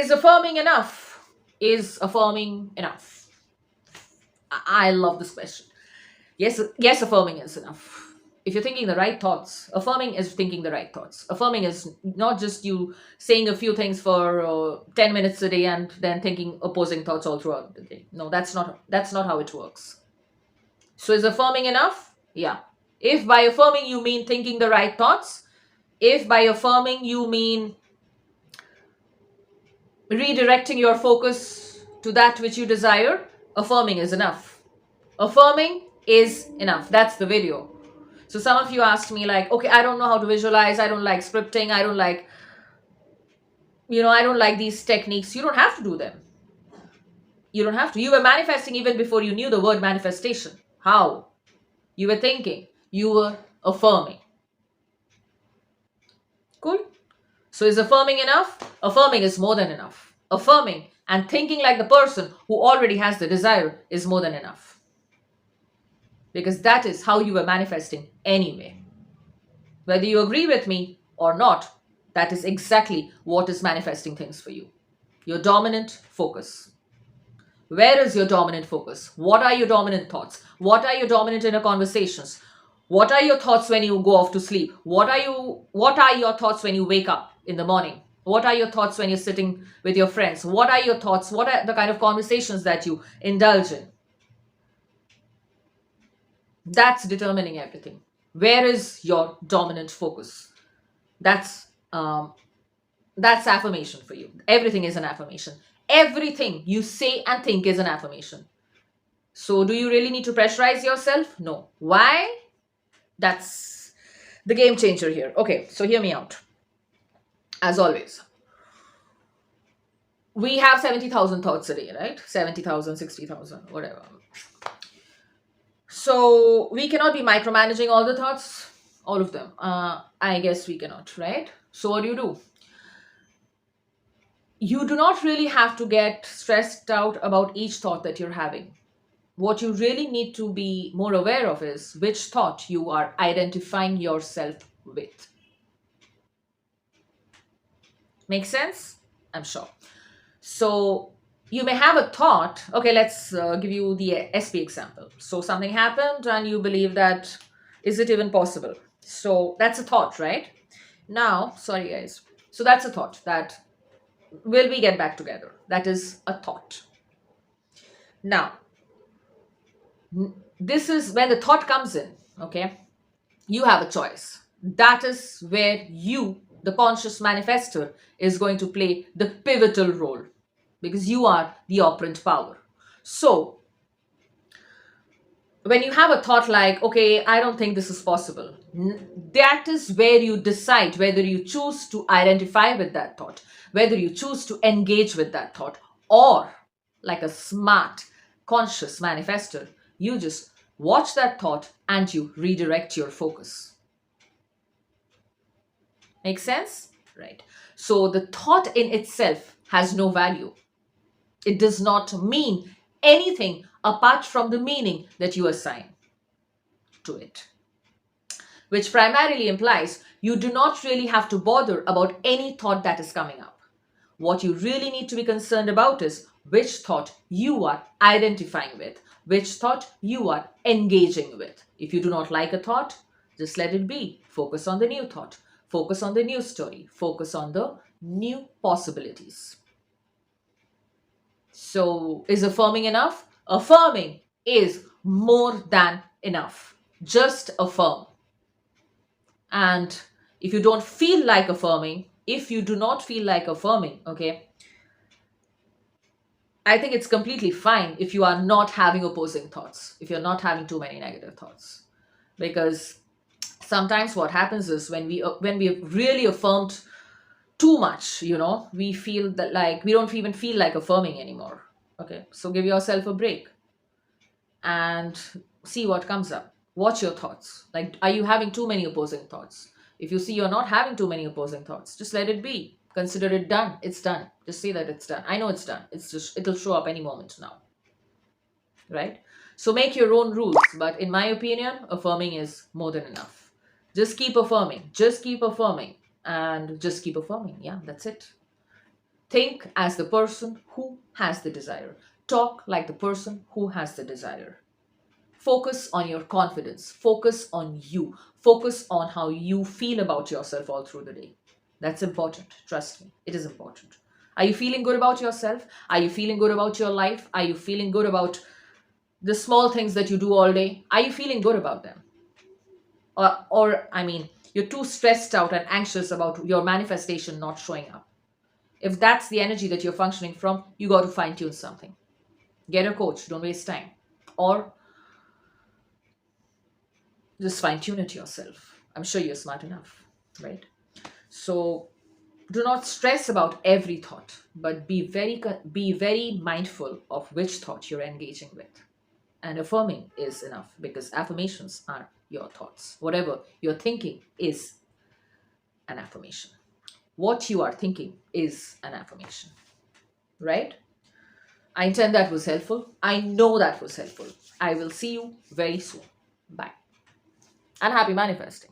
Is affirming enough? Is affirming enough? I love this question. Yes, yes, affirming is enough. If you're thinking the right thoughts, affirming is thinking the right thoughts. Affirming is not just you saying a few things for 10 minutes a day and then thinking opposing thoughts all throughout the day. No, that's not how it works. So is affirming enough? Yeah. If by affirming you mean thinking the right thoughts, if by affirming you mean redirecting your focus to that which you desire, affirming is enough. Affirming is enough. That's the video. So some of you asked me like, okay, I don't know how to visualize. I don't like scripting. I don't like these techniques. You don't have to do them. You don't have to. You were manifesting even before you knew the word manifestation. How? You were thinking. You were affirming. Cool? So is affirming enough? Affirming is more than enough. Affirming and thinking like the person who already has the desire is more than enough. Because that is how you were manifesting anyway. Whether you agree with me or not, that is exactly what is manifesting things for you. Your dominant focus. Where is your dominant focus? What are your dominant thoughts? What are your dominant inner conversations? What are your thoughts when you go off to sleep? What are your thoughts when you wake up in the morning? What are your thoughts when you're sitting with your friends? What are your thoughts? What are the kind of conversations that you indulge in? That's determining everything. Where is your dominant focus? That's affirmation for you. Everything is an affirmation. Everything you say and think is an affirmation. So do you really need to pressurize yourself? No. Why? That's the game changer here. Okay, so hear me out. As always, we have 70,000 thoughts a day, right? 70,000, 60,000, whatever. So we cannot be micromanaging all the thoughts, all of them. I guess we cannot, right? So what do? You do not really have to get stressed out about each thought that you're having. What you really need to be more aware of is which thought you are identifying yourself with. Make sense? I'm sure. So you may have a thought. Okay, let's give you the SP example. So something happened and you believe that, is it even possible? So that's a thought, right? Now, sorry guys. So that's a thought that, will we get back together? That is a thought. Now, this is when the thought comes in, okay? You have a choice. That is where you, the conscious manifester, is going to play the pivotal role because you are the operant power. So, when you have a thought like, okay, I don't think this is possible, that is where you decide whether you choose to identify with that thought, whether you choose to engage with that thought, or like a smart, conscious manifester, you just watch that thought and you redirect your focus. Make sense? Right. So the thought in itself has no value. It does not mean anything apart from the meaning that you assign to it, which primarily implies you do not really have to bother about any thought that is coming up. What you really need to be concerned about is which thought you are identifying with, which thought you are engaging with. If you do not like a thought, just let it be. Focus on the new thought. Focus on the new story. Focus on the new possibilities. So, is affirming enough? Affirming is more than enough. Just affirm. And if you don't feel like affirming, if you do not feel like affirming, okay, I think it's completely fine if you are not having opposing thoughts, if you're not having too many negative thoughts. Because sometimes what happens is when we really affirmed too much, we feel that like we don't even feel like affirming anymore. Okay, so give yourself a break and see what comes up. Watch your thoughts. Like, are you having too many opposing thoughts? If you see you're not having too many opposing thoughts, just let it be. Consider it done. It's done. Just say that it's done. I know it's done. It'll show up any moment now. Right? So make your own rules. But in my opinion, affirming is more than enough. Just keep affirming. Just keep affirming. And just keep affirming. Yeah, that's it. Think as the person who has the desire. Talk like the person who has the desire. Focus on your confidence. Focus on you. Focus on how you feel about yourself all through the day. That's important. Trust me, it is important. Are you feeling good about yourself? Are you feeling good about your life? Are you feeling good about the small things that you do all day? Are you feeling good about them? Or I mean, you're too stressed out and anxious about your manifestation not showing up. If that's the energy that you're functioning from, you got to fine tune something. Get a coach, don't waste time. Or just fine tune it yourself. I'm sure you're smart enough, right? So do not stress about every thought, but be very mindful of which thought you're engaging with. And affirming is enough, because affirmations are your thoughts. Whatever you're thinking is an affirmation. What you are thinking is an affirmation, right? I intend that was helpful. I know that was helpful. I will see you very soon. Bye. And happy manifesting.